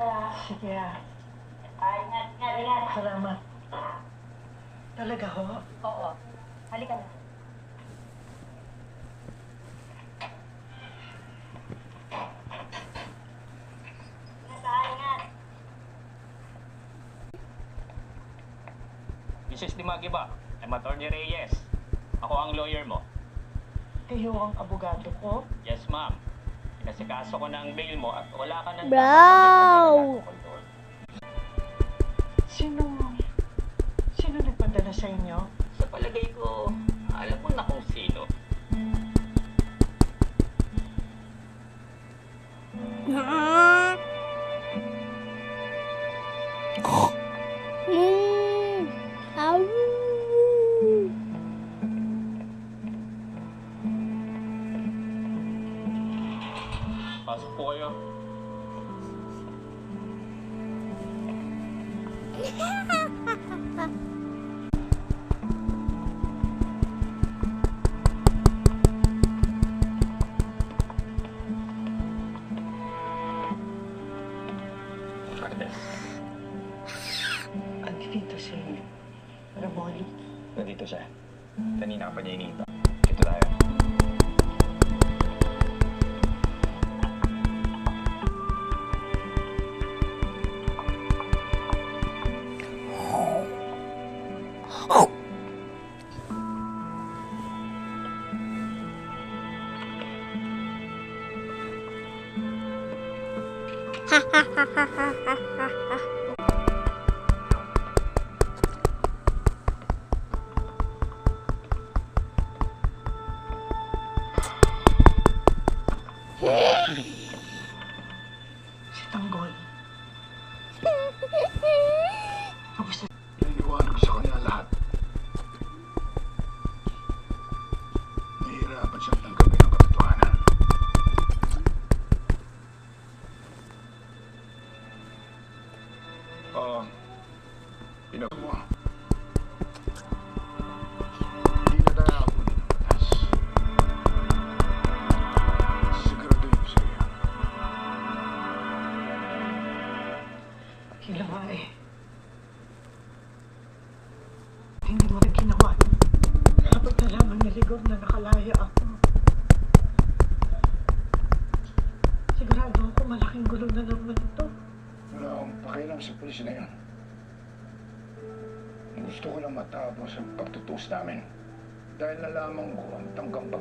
ka na. Sige ah. Ingat. Salamat. Talaga ho? Oo. Halika na. Ingat. Mrs. Dimagi ba? I'm Attorney Reyes. Ako ang lawyer mo. Kayo ang abogado ko? Yes, ma'am. Inasikaso ko ng bail mo at wala ka ng Bro! Sino nagpadala sa inyo? Sa palagay ko, alam mo na kung sino. Au. Pasok po kayo. Andito si Ramon. Nandito siya. Kanina ka pa niya iniinta. Ito tayo. Si Tanggol. Kamusta? Iniwanag sa kanya lahat. Nahihirapan siyang tanggapin ang katotohanan. Mo. Hindi na tayo abunin ng batas. Siguraduhin ko sa iyo. Hila nga eh. Hindi mo rin ginawa. Kapag nalaman ni Ligor na nakalaya ako. Sigurado ako malaking gulo na naman ito. Wala akong pakialam sa pulis na yun. Gusto ko lang matapos ang pagtutus namin. Dahil nalaman ko ang tangkang